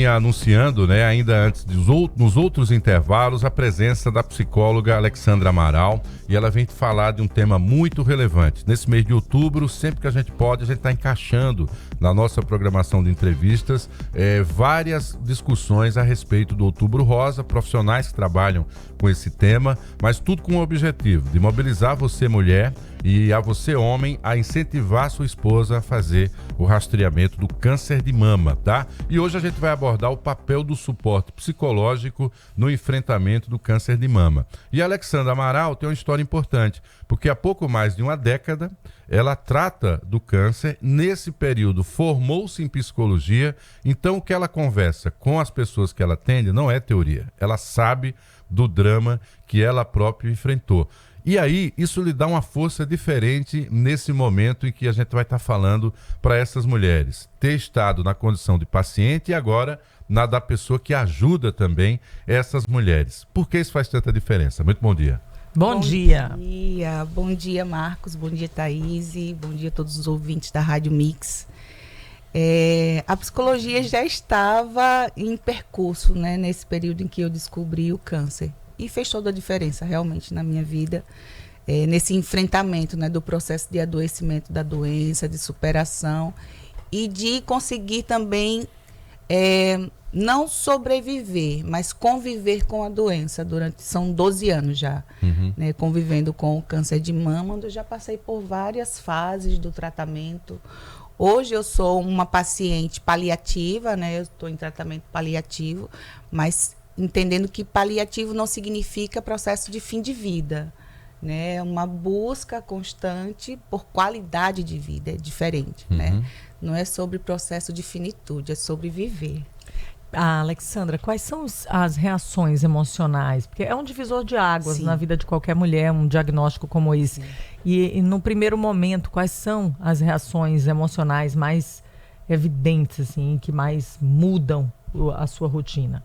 vinha anunciando, né, ainda antes nos outros intervalos, a presença da psicóloga Alexandra Amaral, e ela vem falar de um tema muito relevante. Nesse mês de outubro, sempre que a gente pode, a gente está encaixando na nossa programação de entrevistas várias discussões a respeito do Outubro Rosa, profissionais que trabalham com esse tema, mas tudo com o objetivo de mobilizar você, mulher, e a você, homem, a incentivar sua esposa a fazer o rastreamento do câncer de mama, tá? E hoje a gente vai abordar o papel do suporte psicológico no enfrentamento do câncer de mama. E a Alexandra Amaral tem uma história importante, porque há pouco mais de uma década ela trata do câncer. Nesse período formou-se em psicologia, então o que ela conversa com as pessoas que ela atende não é teoria, ela sabe do drama que ela própria enfrentou. E aí, isso lhe dá uma força diferente nesse momento em que a gente vai estar falando para essas mulheres. Ter estado na condição de paciente e agora na da pessoa que ajuda também essas mulheres. Por que isso faz tanta diferença? Muito bom dia. Bom dia. Bom dia, Marcos. Bom dia, Thaís. Bom dia a todos os ouvintes da Rádio Mix. A psicologia já estava em percurso, né, nesse período em que eu descobri o câncer. E fez toda a diferença realmente na minha vida, nesse enfrentamento, né, do processo de adoecimento da doença, de superação e de conseguir também não sobreviver, mas conviver com a doença são 12 anos já, né, convivendo com o câncer de mama, onde eu já passei por várias fases do tratamento. Hoje eu sou uma paciente paliativa, né, eu estou em tratamento paliativo, mas entendendo que paliativo não significa processo de fim de vida, né? É uma busca constante por qualidade de vida, é diferente, né? Não é sobre processo de finitude, é sobre viver. Alexandra, quais são as reações emocionais? Porque é um divisor de águas, sim, na vida de qualquer mulher, um diagnóstico como esse. E no primeiro momento, quais são as reações emocionais mais evidentes, assim, que mais mudam a sua rotina?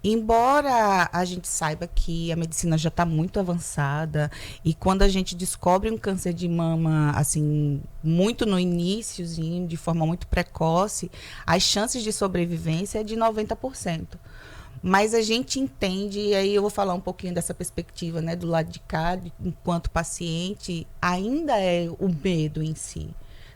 Embora a gente saiba que a medicina já está muito avançada e quando a gente descobre um câncer de mama, assim, muito no iniciozinho, de forma muito precoce, as chances de sobrevivência é de 90%. Mas a gente entende, e aí eu vou falar um pouquinho dessa perspectiva, né, do lado de cá, enquanto paciente, ainda é o medo em si,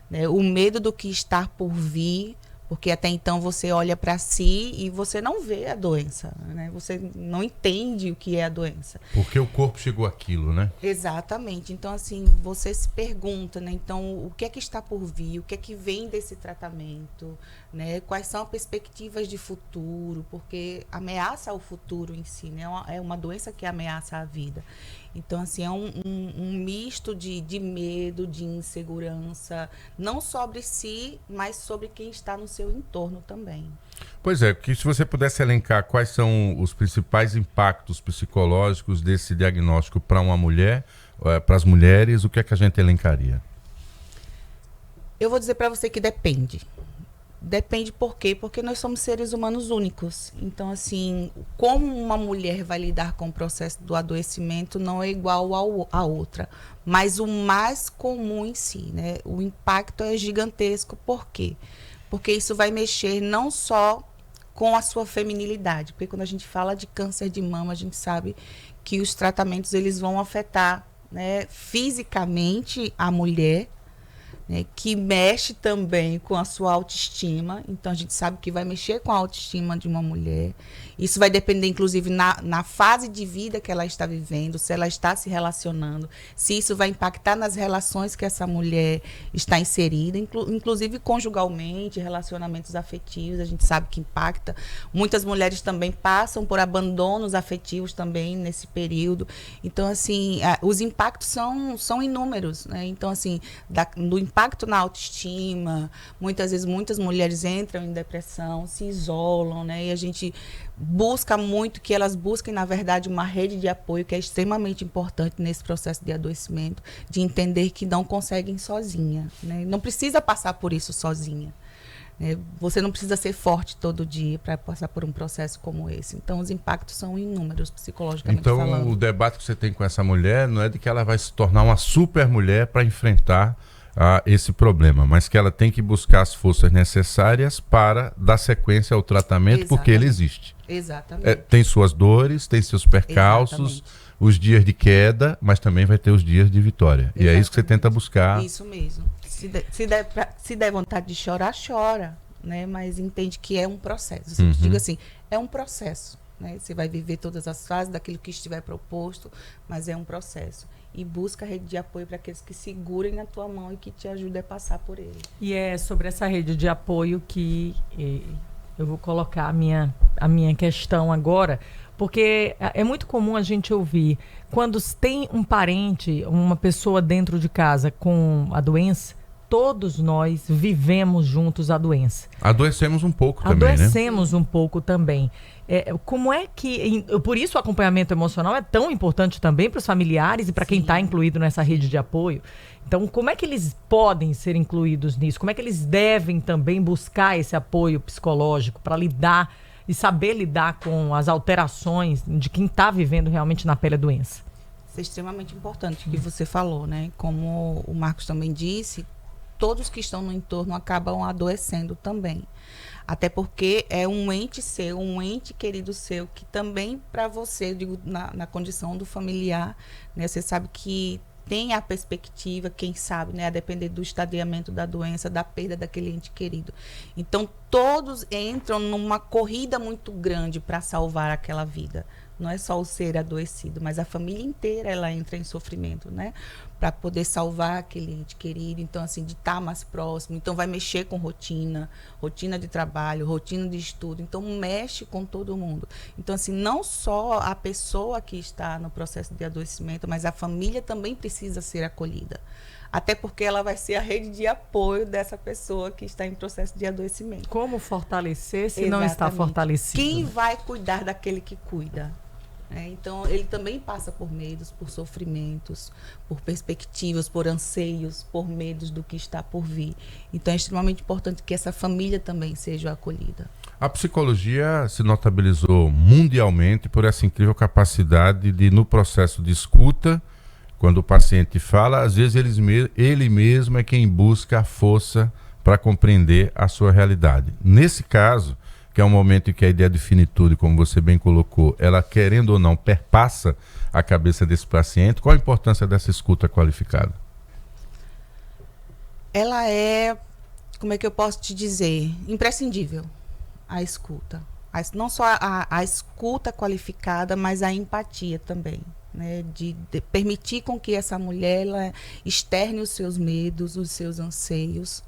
né, o medo do que está por vir. Porque até então você olha para si e você não vê a doença, né? Você não entende o que é a doença. Porque o corpo chegou àquilo, né? Exatamente. Então, assim, você se pergunta, né? Então, o que é que está por vir? O que é que vem desse tratamento? Né? Quais são as perspectivas de futuro? Porque ameaça o futuro em si, né? É uma doença que ameaça a vida. Então, assim, é um misto de medo, de insegurança, não sobre si, mas sobre quem está no seu entorno também. Pois é, que se você pudesse elencar quais são os principais impactos psicológicos desse diagnóstico para uma mulher, para as mulheres, o que é que a gente elencaria? Eu vou dizer para você que depende. Depende por quê? Porque nós somos seres humanos únicos. Então, assim, como uma mulher vai lidar com o processo do adoecimento não é igual à outra. Mas o mais comum em si, né? O impacto é gigantesco. Por quê? Porque isso vai mexer não só com a sua feminilidade. Porque quando a gente fala de câncer de mama, a gente sabe que os tratamentos eles vão afetar, né, fisicamente a mulher, né, que mexe também com a sua autoestima. Então, a gente sabe que vai mexer com a autoestima de uma mulher. Isso vai depender, inclusive, na fase de vida que ela está vivendo, se ela está se relacionando, se isso vai impactar nas relações que essa mulher está inserida, inclusive conjugalmente, relacionamentos afetivos, a gente sabe que impacta. Muitas mulheres também passam por abandonos afetivos também nesse período. Então, assim, os impactos são inúmeros, né? Então, assim, do impacto na autoestima, muitas vezes muitas mulheres entram em depressão, se isolam, né? E a gente busca muito que elas busquem, na verdade, uma rede de apoio que é extremamente importante nesse processo de adoecimento, de entender que não conseguem sozinha, né? Não precisa passar por isso sozinha, né? Você não precisa ser forte todo dia para passar por um processo como esse. Então, os impactos são inúmeros, psicologicamente falando. Então, o debate que você tem com essa mulher não é de que ela vai se tornar uma super mulher para enfrentar esse problema, mas que ela tem que buscar as forças necessárias para dar sequência ao tratamento, porque ele existe. Exatamente. Tem suas dores, tem seus percalços, os dias de queda, mas também vai ter os dias de vitória. Exatamente. E é isso que você tenta buscar. Isso mesmo. Se der vontade de chorar, chora, né? Mas entende que é um processo. Diga assim, é um processo. Né? Você vai viver todas as fases daquilo que estiver proposto, mas é um processo. E busca a rede de apoio para aqueles que segurem na tua mão e que te ajudem a passar por ele. E é sobre essa rede de apoio que eu vou colocar a minha questão agora, porque é muito comum a gente ouvir, quando tem um parente, uma pessoa dentro de casa com a doença, todos nós vivemos juntos a doença. Adoecemos um pouco também, né? Adoecemos um pouco também. Como é que... Por isso o acompanhamento emocional é tão importante também para os familiares e para quem está incluído nessa rede de apoio. Então, como é que eles podem ser incluídos nisso? Como é que eles devem também buscar esse apoio psicológico para lidar e saber lidar com as alterações de quem está vivendo realmente na pele a doença? Isso é extremamente importante o que você falou, né? Como o Marcos também disse, todos que estão no entorno acabam adoecendo também. Até porque é um ente seu, um ente querido seu, que também para você, eu digo, na condição do familiar, né, você sabe que tem a perspectiva, quem sabe, né, a depender do estadiamento da doença, da perda daquele ente querido. Então, todos entram numa corrida muito grande para salvar aquela vida. Não é só o ser adoecido, mas a família inteira ela entra em sofrimento, né? Para poder salvar aquele ente querido. Então, assim, de estar mais próximo. Então, vai mexer com rotina de trabalho, rotina de estudo. Então, mexe com todo mundo. Então, assim, não só a pessoa que está no processo de adoecimento, mas a família também precisa ser acolhida. Até porque ela vai ser a rede de apoio dessa pessoa que está em processo de adoecimento. Como fortalecer se não está fortalecido? Quem vai cuidar daquele que cuida? Então, ele também passa por medos, por sofrimentos, por perspectivas, por anseios, por medos do que está por vir. Então, é extremamente importante que essa família também seja acolhida. A psicologia se notabilizou mundialmente por essa incrível capacidade de, no processo de escuta, quando o paciente fala, às vezes ele mesmo é quem busca a força para compreender a sua realidade. Nesse caso, que é um momento em que a ideia de finitude, como você bem colocou, ela, querendo ou não, perpassa a cabeça desse paciente. Qual a importância dessa escuta qualificada? Ela é, como é que eu posso te dizer, imprescindível, a escuta. Não só a escuta qualificada, mas a empatia também. Né, de permitir com que essa mulher ela externe os seus medos, os seus anseios.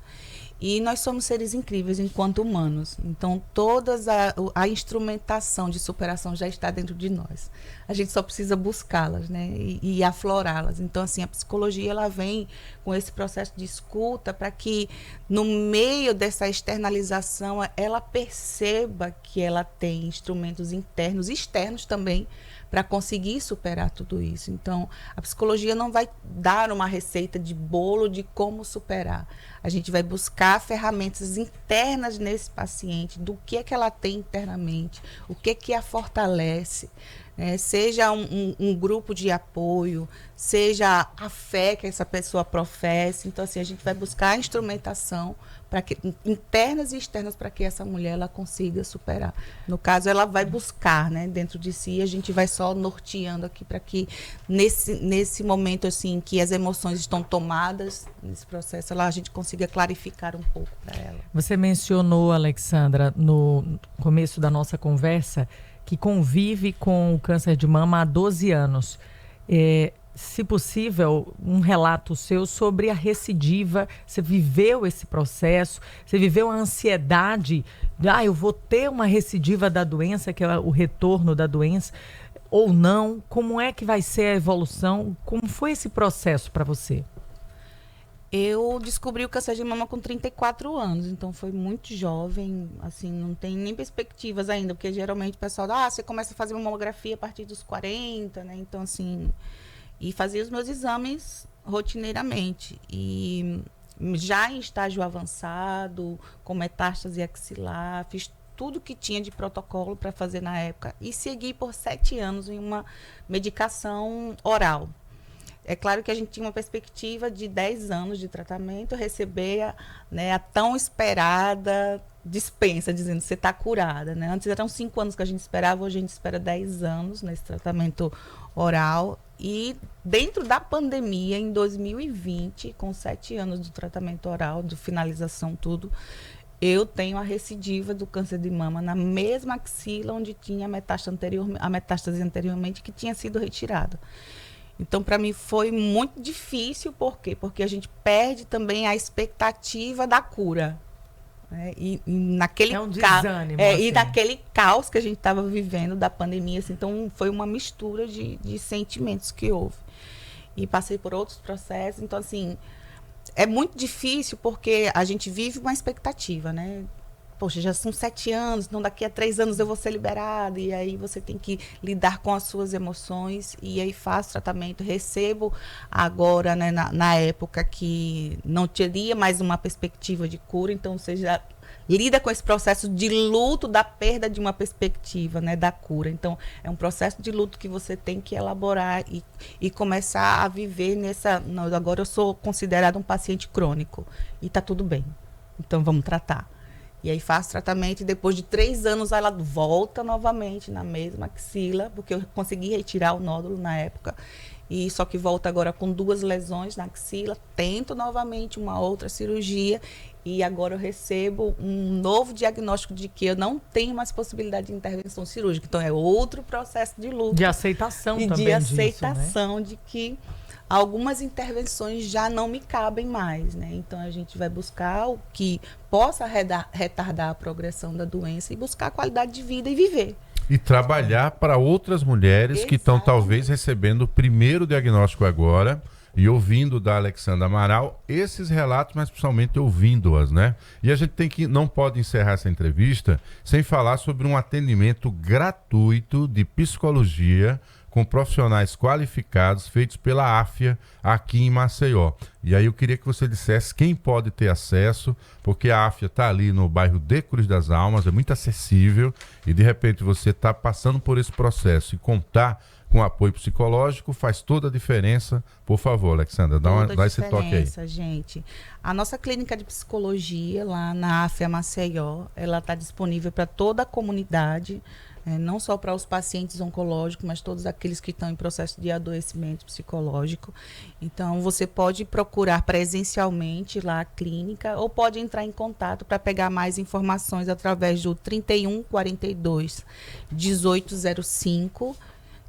E nós somos seres incríveis enquanto humanos. Então, toda a instrumentação de superação já está dentro de nós. A gente só precisa buscá-las, né? E aflorá-las. Então, assim, a psicologia ela vem com esse processo de escuta para que, no meio dessa externalização, ela perceba que ela tem instrumentos internos e externos também para conseguir superar tudo isso. Então, a psicologia não vai dar uma receita de bolo de como superar. A gente vai buscar ferramentas internas nesse paciente, do que é que ela tem internamente, o que é que a fortalece, né? Seja um grupo de apoio, seja a fé que essa pessoa professa. Então, assim, a gente vai buscar a instrumentação internas e externas para que essa mulher ela consiga superar. No caso, ela vai buscar, né, dentro de si, a gente vai só norteando aqui para que nesse momento assim que as emoções estão tomadas nesse processo, a gente consiga clarificar um pouco para ela. Você mencionou, Alexandra, no começo da nossa conversa, que convive com o câncer de mama há 12 anos. Se possível, um relato seu sobre a recidiva. Você viveu esse processo? Você viveu a ansiedade de, eu vou ter uma recidiva da doença, que é o retorno da doença, ou não? Como é que vai ser a evolução? Como foi esse processo para você? Eu descobri o câncer de mama com 34 anos, então foi muito jovem, assim, não tem nem perspectivas ainda, porque geralmente o pessoal, você começa a fazer uma mamografia a partir dos 40, né? Então, assim, e fazia os meus exames rotineiramente. E já em estágio avançado, com metástase axilar, fiz tudo que tinha de protocolo para fazer na época e segui por 7 anos em uma medicação oral. É claro que a gente tinha uma perspectiva de 10 anos de tratamento, receber, né, a tão esperada dispensa, dizendo que você está curada, né? Antes eram 5 anos que a gente esperava, hoje a gente espera 10 anos nesse tratamento oral. E dentro da pandemia, em 2020, com 7 anos do tratamento oral, de finalização, tudo, eu tenho a recidiva do câncer de mama na mesma axila onde tinha a metástase anteriormente, que tinha sido retirada. Então, para mim, foi muito difícil. Por quê? Porque a gente perde também a expectativa da cura. Né? E naquele desânimo. E naquele caos que a gente estava vivendo da pandemia. Assim, então, foi uma mistura de sentimentos que houve. E passei por outros processos. Então, assim, é muito difícil porque a gente vive uma expectativa, né? Poxa, já são 7 anos, então daqui a 3 anos eu vou ser liberada. E aí você tem que lidar com as suas emoções. E aí faço tratamento, recebo agora, né, na época que não teria mais uma perspectiva de cura. Então você já lida com esse processo de luto da perda de uma perspectiva, né, da cura. Então é um processo de luto que você tem que elaborar e começar a viver nessa... Não, agora eu sou considerada um paciente crônico e está tudo bem. Então vamos tratar. E aí faço tratamento e depois de 3 anos ela volta novamente na mesma axila, porque eu consegui retirar o nódulo na época. E só que volta agora com 2 lesões na axila. Tento novamente uma outra cirurgia e agora eu recebo um novo diagnóstico de que eu não tenho mais possibilidade de intervenção cirúrgica. Então é outro processo de luto. De aceitação e também de aceitação, né? De que algumas intervenções já não me cabem mais, né? Então a gente vai buscar o que possa retardar a progressão da doença e buscar a qualidade de vida e viver. E trabalhar para outras mulheres que estão talvez recebendo o primeiro diagnóstico agora e ouvindo da Alexandra Amaral esses relatos, mas principalmente ouvindo-as, né? E a gente não pode encerrar essa entrevista sem falar sobre um atendimento gratuito de psicologia com profissionais qualificados, feitos pela AFIA aqui em Maceió. E aí eu queria que você dissesse quem pode ter acesso, porque a AFIA está ali no bairro de Cruz das Almas, é muito acessível, e de repente você está passando por esse processo e contar com apoio psicológico faz toda a diferença. Por favor, Alexandra, dá esse toque aí. Gente. A nossa clínica de psicologia lá na AFIA Maceió, ela está disponível para toda a comunidade, não só para os pacientes oncológicos, mas todos aqueles que estão em processo de adoecimento psicológico. Então, você pode procurar presencialmente lá a clínica ou pode entrar em contato para pegar mais informações através do 31 42 1805.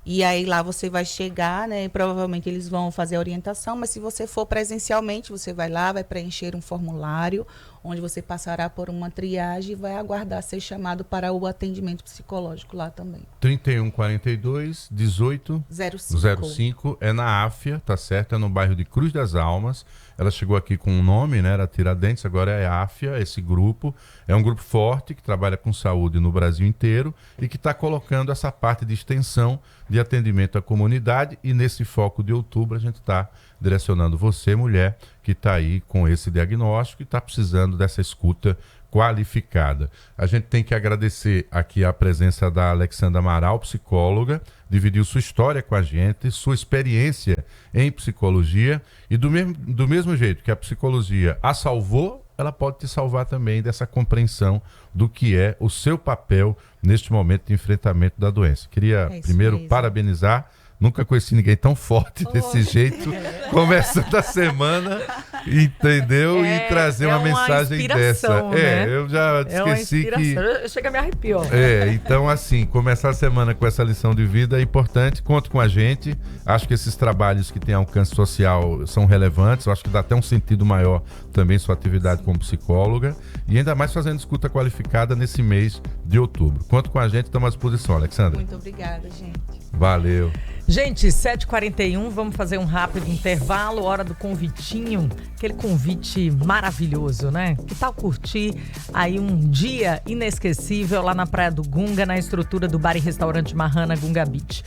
E aí lá você vai chegar, né? Provavelmente eles vão fazer a orientação, mas se você for presencialmente, você vai lá, vai preencher um formulário, onde você passará por uma triagem e vai aguardar ser chamado para o atendimento psicológico lá também. 31 42 18 05 é na AFIA, tá certo? É no bairro de Cruz das Almas. Ela chegou aqui com um nome, né? Era Tiradentes, agora é AFIA, esse grupo. É um grupo forte que trabalha com saúde no Brasil inteiro e que está colocando essa parte de extensão de atendimento à comunidade. E nesse foco de outubro a gente está direcionando você, mulher, que está aí com esse diagnóstico e está precisando dessa escuta qualificada. A gente tem que agradecer aqui a presença da Alexandra Amaral, psicóloga, dividiu sua história com a gente, sua experiência em psicologia e do mesmo jeito que a psicologia a salvou, ela pode te salvar também dessa compreensão do que é o seu papel neste momento de enfrentamento da doença. Queria primeiro parabenizar. Nunca conheci ninguém tão forte desse jeito, começando a semana, entendeu? E trazer uma mensagem dessa. Né? Eu já esqueci que... Chega a me arrepiar. Então assim, começar a semana com essa lição de vida é importante, conta com a gente. Acho que esses trabalhos que têm alcance social são relevantes, eu acho que dá até um sentido maior também sua atividade como psicóloga, e ainda mais fazendo escuta qualificada nesse mês de outubro. Conta com a gente, estamos à disposição, Alexandra. Muito obrigada, gente. Valeu. Gente, 7h41, vamos fazer um rápido intervalo, hora do convitinho, aquele convite maravilhoso, né? Que tal curtir aí um dia inesquecível lá na Praia do Gunga, na estrutura do bar e restaurante Marrana Gunga Beach?